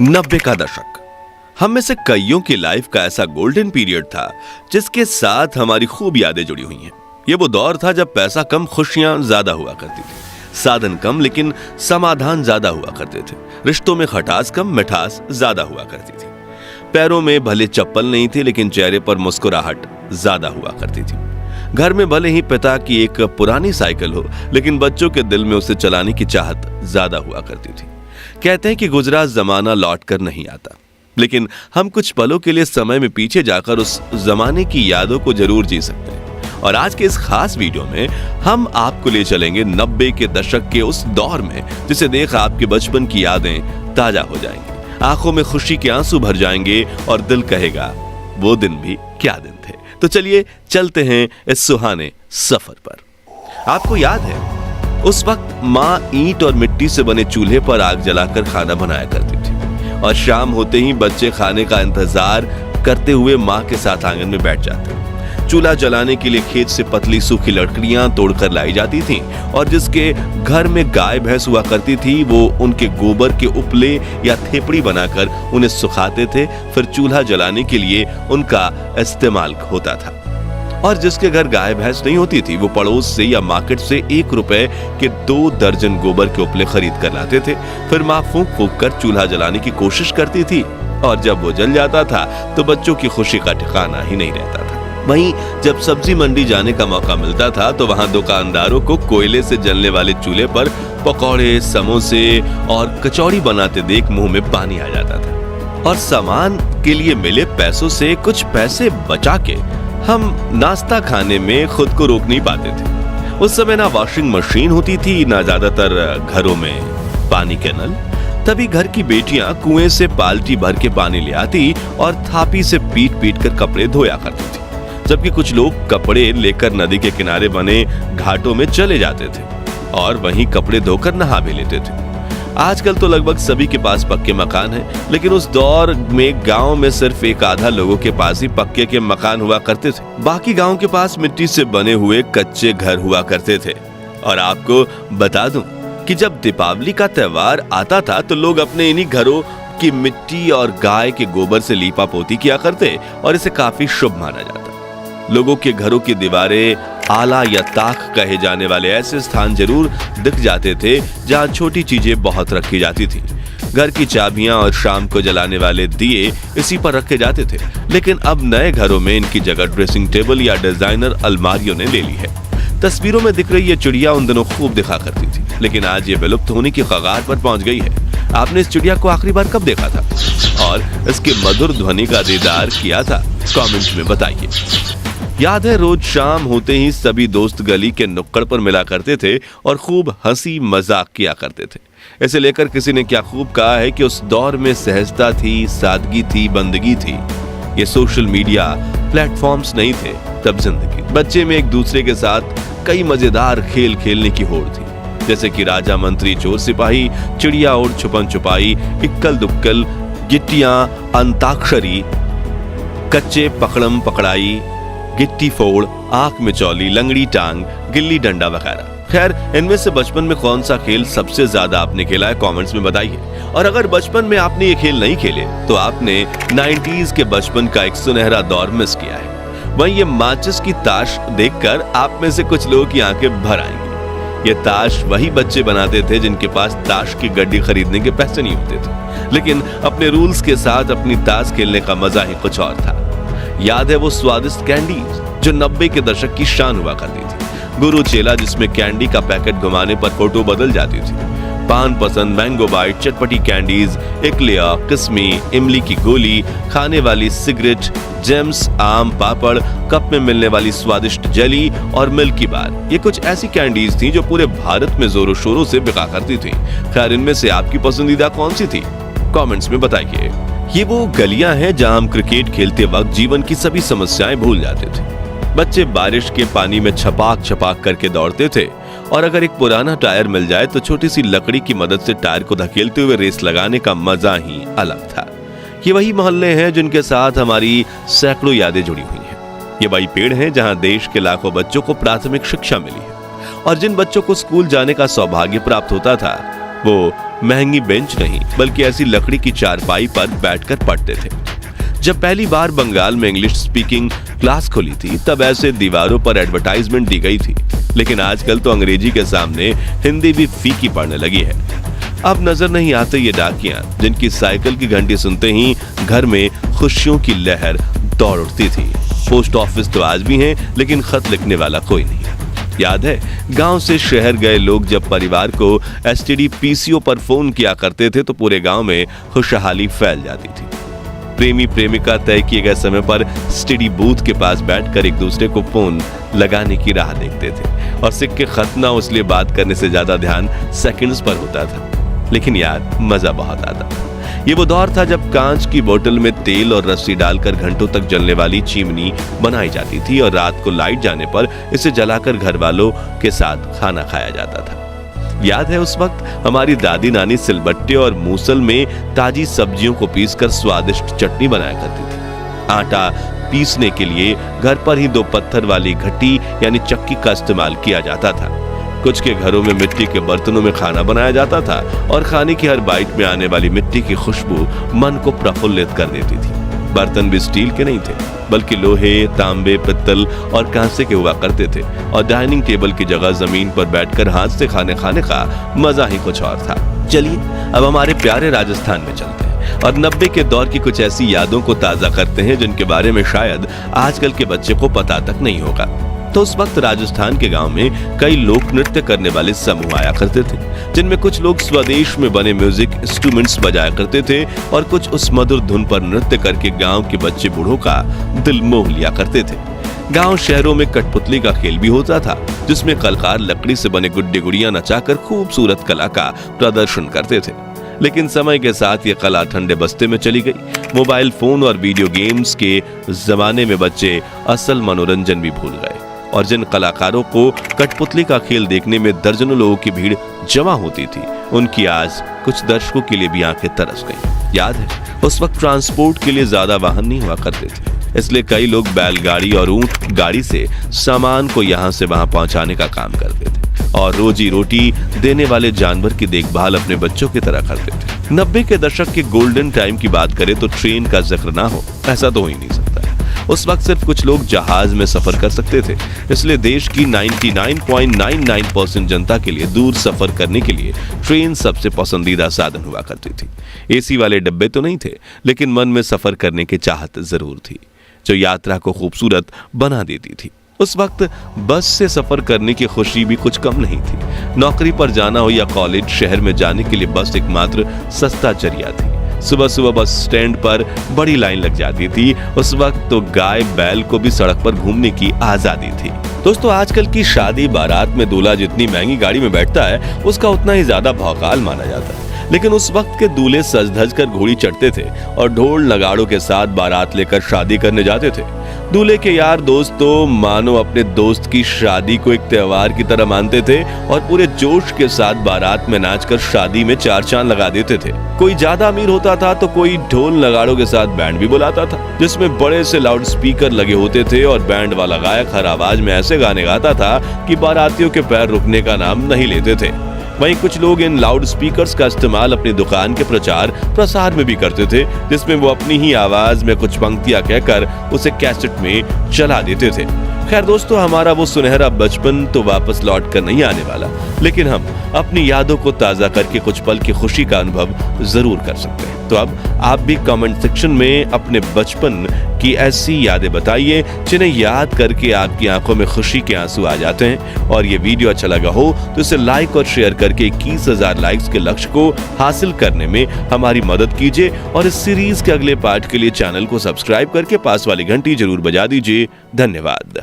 90 का दशक हम में से कईयों की लाइफ का ऐसा गोल्डन पीरियड था जिसके साथ हमारी खूब यादें जुड़ी हुई हैं। ये वो दौर था जब पैसा कम, खुशियां ज्यादा हुआ करती थी, साधन कम लेकिन समाधान ज्यादा हुआ करते थे, रिश्तों में खटास कम, मिठास ज्यादा हुआ करती थी। पैरों में भले चप्पल नहीं थी लेकिन चेहरे पर मुस्कुराहट ज्यादा हुआ करती थी। घर में भले ही पिता की एक पुरानी साइकिल हो लेकिन बच्चों के दिल में उसे चलाने की चाहत ज्यादा हुआ करती थी। कहते हैं कि गुजरा जमाना लौट कर नहीं आता, लेकिन हम कुछ पलों के लिए समय में पीछे जाकर उस जमाने की यादों को जरूर जी सकते हैं। और आज के इस खास वीडियो में हम आपको ले चलेंगे 90 के दशक के उस दौर में जिसे देख आपके बचपन की यादें ताजा हो जाएंगी, आंखों में खुशी के आंसू भर जाएंगे और दिल कहेगा वो दिन भी क्या दिन थे। तो चलिए चलते हैं इस सुहाने सफर पर। आपको याद है उस वक्त माँ ईंट और मिट्टी से बने चूल्हे पर आग जलाकर खाना बनाया करती थी और शाम होते ही बच्चे खाने का इंतजार करते हुए माँ के साथ आंगन में बैठ जाते। चूल्हा जलाने के लिए खेत से पतली सूखी लकड़ियां तोड़कर लाई जाती थीं और जिसके घर में गाय भैंस हुआ करती थी वो उनके गोबर के उपले या थेपड़ी बनाकर उन्हें सुखाते थे। फिर चूल्हा जलाने के लिए उनका इस्तेमाल होता था। और जिसके घर गाय भैंस नहीं होती थी वो पड़ोस से या मार्केट से 1 रुपए के 2 दर्जन गोबर के उपले खरीद कर लाते थे। फिर माँ फूंक फूंक कर चूल्हा जलाने की कोशिश करती थी और जब वो जल जाता था तो बच्चों की खुशी का ठिकाना ही नहीं रहता था। वहीं जब सब्जी मंडी जाने का मौका मिलता था तो वहां दुकानदारों को कोयले से जलने वाले चूल्हे पर पकौड़े, समोसे और कचौड़ी बनाते देख मुंह में पानी आ जाता था। और सामान के लिए मिले पैसों से कुछ पैसे बचा के हम नाश्ता खाने में खुद को रोक नहीं पाते थे। उस समय ना वॉशिंग मशीन होती थी, ना ज्यादातर घरों में पानी के नल। तभी घर की बेटियां कुएं से बाल्टी भर के पानी ले आती और थापी से पीट पीट कर कपड़े धोया करती थी, जबकि कुछ लोग कपड़े लेकर नदी के किनारे बने घाटों में चले जाते थे और वहीं कपड़े धोकर नहा भी लेते थे। आजकल तो लगभग सभी के पास पक्के मकान हैं, लेकिन उस दौर में गांव में सिर्फ एक आधा लोगों के पास ही पक्के के मकान हुआ करते थे। बाकी गांव के पास मिट्टी से बने हुए कच्चे घर हुआ करते थे। और आपको बता दूं कि जब दीपावली का त्योहार आता था तो लोग अपने इन्हीं घरों की मिट्टी और गाय के गोबर से लीपा पोती किया करते और इसे काफी शुभ माना जाता। लोगों के घरों की दीवारें आला या ताक कहे जाने वाले ऐसे स्थान जरूर दिख जाते थे जहां छोटी चीजें बहुत रखी जाती थी। घर की चाबियां और शाम को जलाने वाले दिए इसी पर रखे जाते थे, लेकिन अब नए घरों में इनकी जगह ड्रेसिंग टेबल या डिजाइनर अलमारियों ने ले ली है। तस्वीरों में दिख रही ये चिड़िया उन दिनों खूब दिखा करती थी, लेकिन आज ये विलुप्त होने की कगार पर पहुंच गई है। आपने इस चिड़िया को आखिरी बार कब देखा था और इसके मधुर ध्वनि का दीदार किया था? कमेंट में बताइए। याद है रोज शाम होते ही सभी दोस्त गली के नुक्कड़ पर मिला करते थे और खूब हंसी मजाक किया करते थे। इसे लेकर किसी ने क्या खूब कहा है कि उस दौर में सहजता थी, सादगी थी, बंदगी थी। ये सोशल मीडिया प्लेटफॉर्म्स नहीं थे तब जिंदगी। बच्चे में एक दूसरे के साथ कई मजेदार खेल खेलने की होड़ थी, जैसे कि राजा मंत्री चोर सिपाही, चिड़िया और छुपन छुपाई, इक्कल दुक्कल, गिट्टियां, अंताक्षरी, कच्चे पकड़म पकड़ाई, गिट्टी फोड़, आंख में चौली, लंगड़ी टांग, गिल्ली डंडा वगैरह। खैर, इनमें से बचपन में कौन सा खेल सबसे ज्यादा आपने खेला है कमेंट्स में बताइए। और अगर बचपन में आपने ये खेल नहीं खेले तो आपने 90s के बचपन का एक सुनहरा दौर मिस किया है। वहीं ये माचिस की ताश देखकर आप में से कुछ लोगों की आंखें भर आएंगी। ये ताश वही बच्चे बनाते थे जिनके पास ताश की गड्डी खरीदने के पैसे नहीं होते थे, लेकिन अपने रूल्स के साथ अपनी ताश खेलने का मजा ही कुछ और था। याद है वो स्वादिष्ट कैंडीज जो 90 के दशक की शान हुआ करती थी। गुरु चेला जिसमें कैंडी का पैकेट घुमाने पर फोटो बदल जाती थी, पान पसंद, मैंगो बाइट, चटपटी कैंडीज, एक्लेयर, किस्मी, इमली की गोली, खाने वाली सिगरेट, जेम्स, आम पापड़, कप में मिलने वाली स्वादिष्ट जेली और मिल्की बार। ये कुछ ऐसी कैंडीज थी जो पूरे भारत में जोरों शोरों से बिका करती थी। खैर, इनमें से आपकी पसंदीदा कौन सी थी? कमेंट्स में बताइए। ये वो गलियां हैं जहां हम क्रिकेट खेलते वक्त जीवन की सभी समस्याएं भूल जाते थे। बच्चे बारिश के पानी में छपाक छपाक करके दौड़ते थे और अगर एक पुराना टायर मिल जाए तो छोटी सी लकड़ी की मदद से टायर को धकेलते हुए रेस लगाने का मजा ही अलग था। ये वही मोहल्ले हैं जिनके साथ हमारी सैकड़ों यादें जुड़ी हुई हैं। ये वही पेड़ हैं जहां देश के लाखों बच्चों को प्राथमिक शिक्षा मिली है और जिन बच्चों को स्कूल जाने का सौभाग्य प्राप्त होता था वो महंगी बेंच नहीं बल्कि ऐसी लकड़ी की चारपाई पर बैठकर पढ़ते थे। जब पहली बार बंगाल में इंग्लिश स्पीकिंग क्लास खुली थी तब ऐसे दीवारों पर एडवर्टाइजमेंट दी गई थी, लेकिन आजकल तो अंग्रेजी के सामने हिंदी भी फीकी पड़ने लगी है। अब नजर नहीं आते ये डाकियां जिनकी साइकिल की घंटी सुनते ही घर में खुशियों की लहर दौड़ उठती थी। पोस्ट ऑफिस तो आज भी हैं, लेकिन खत लिखने वाला कोई नहीं। याद है, गांव से शहर गए लोग जब परिवार को एसटीडी पीसीओ पर फोन किया करते थे तो पूरे गांव में खुशहाली फैल जाती थी। प्रेमी प्रेमिका तय किए गए समय पर एसटीडी बूथ के पास बैठकर एक दूसरे को फोन लगाने की राह देखते थे और सिक्के खत ना इसलिए बात करने से ज्यादा ध्यान सेकंड्स पर होता था। लेकिन यार, मजा बहुत आता। ये वो दौर था जब कांच की बोतल में तेल और रस्सी डालकर घंटों तक जलने वाली चिमनी बनाई जाती थी और रात को लाइट जाने पर इसे जलाकर घर वालों के साथ खाना खाया जाता था। याद है, उस वक्त हमारी दादी नानी सिलबट्टे और मूसल में ताजी सब्जियों को पीसकर स्वादिष्ट चटनी बनाया करती थी। आटा पीसने के लिए घर पर ही 2 पत्थर वाली घटी यानी चक्की का इस्तेमाल किया जाता था। कुछ के घरों में मिट्टी के बर्तनों में खाना बनाया जाता था और खाने की हर बाइट में आने वाली मिट्टी की खुशबू मन को प्रफुल्लित कर देती थी। बर्तन भी स्टील के नहीं थे बल्कि लोहे, तांबे, पित्तल और कांसे के हुआ करते थे और डाइनिंग टेबल की जगह जमीन पर बैठकर हाथ से खाने का मजा ही कुछ और था। चलिए अब हमारे प्यारे राजस्थान में चलते हैं और 90 के दौर की कुछ ऐसी यादों को ताजा करते हैं जिनके बारे में शायद आजकल के बच्चे को पता तक नहीं होगा। तो उस वक्त राजस्थान के गांव में कई लोक नृत्य करने वाले समूह आया करते थे, जिनमें कुछ लोग स्वदेश में बने म्यूजिक इंस्ट्रूमेंट्स बजाया करते थे और कुछ उस मधुर धुन पर नृत्य करके गांव के बच्चे बूढ़ों का दिल मोह लिया करते थे। गांव शहरों में कठपुतली का खेल भी होता था, जिसमें कलाकार लकड़ी से बने गुड्डे गुड़ियां नचाकर खूबसूरत कला का प्रदर्शन करते थे। लेकिन समय के साथ ये कला ठंडे बस्ते में चली गई। मोबाइल फोन और वीडियो गेम्स के जमाने में बच्चे असल मनोरंजन भी भूल गए और जिन कलाकारों को कठपुतली का खेल देखने में दर्जनों लोगों की भीड़ जमा होती थी, उनकी आज कुछ दर्शकों के लिए भी आंखें तरस गईं। याद है, उस वक्त ट्रांसपोर्ट के लिए ज्यादा वाहन नहीं हुआ करते थे, इसलिए कई लोग बैलगाड़ी और ऊंट गाड़ी से सामान को यहाँ से वहां पहुंचाने का काम करते थे और रोजी रोटी देने वाले जानवर की देखभाल अपने बच्चों की तरह करते थे। 90 के दशक के गोल्डन टाइम की बात करें तो ट्रेन का जिक्र ना हो ऐसा तो हो ही नहीं सकता। उस वक्त सिर्फ कुछ लोग जहाज में सफर कर सकते थे, इसलिए देश की 99.99% जनता के लिए दूर सफर करने के लिए ट्रेन सबसे पसंदीदा साधन हुआ करती थी। एसी वाले डब्बे तो नहीं थे, लेकिन मन में सफर करने की चाहत जरूर थी, जो यात्रा को खूबसूरत बना देती थी। उस वक्त बस से सफर करने की खुशी भी कुछ कम नहीं थी। नौकरी पर जाना हो या कॉलेज, शहर में जाने के लिए बस एकमात्र सस्ता जरिया थी। सुबह सुबह बस स्टैंड पर बड़ी लाइन लग जाती थी। उस वक्त तो गाय बैल को भी सड़क पर घूमने की आजादी थी। दोस्तों, आजकल की शादी बारात में दूल्हा जितनी महंगी गाड़ी में बैठता है उसका उतना ही ज्यादा भौकाल माना जाता है, लेकिन उस वक्त के दूल्हे सज धज कर घोड़ी चढ़ते थे और ढोल नगाड़ों के साथ बारात लेकर शादी करने जाते थे। दूल्हे के यार दोस्त तो मानो अपने दोस्त की शादी को एक त्योहार की तरह मानते थे और पूरे जोश के साथ बारात में नाचकर शादी में 4 चांद लगा देते थे। कोई ज्यादा अमीर होता था तो कोई ढोल नगाड़ों के साथ बैंड भी बुलाता था, जिसमें बड़े से लाउड स्पीकर लगे होते थे और बैंड वाला गायक हर आवाज में ऐसे गाने गाता था कि बारातियों के पैर रुकने का नाम नहीं लेते थे। वहीं कुछ लोग इन लाउड स्पीकर्स का इस्तेमाल अपनी दुकान के प्रचार प्रसार में भी करते थे, जिसमें वो अपनी ही आवाज में कुछ पंक्तियां कहकर उसे कैसेट में चला देते थे। खैर दोस्तों, हमारा वो सुनहरा बचपन तो वापस लौट कर नहीं आने वाला, लेकिन हम अपनी यादों को ताजा करके कुछ पल की खुशी का अनुभव जरूर कर सकते हैं। तो अब आप भी कमेंट सेक्शन में अपने बचपन की ऐसी यादें बताइए जिन्हें याद करके आपकी आंखों में खुशी के आंसू आ जाते हैं। और ये वीडियो अच्छा लगा हो तो इसे लाइक और शेयर करके 21,000 लाइक्स के लक्ष्य को हासिल करने में हमारी मदद कीजिए और इस सीरीज के अगले पार्ट के लिए चैनल को सब्सक्राइब करके पास वाली घंटी जरूर बजा दीजिए। धन्यवाद।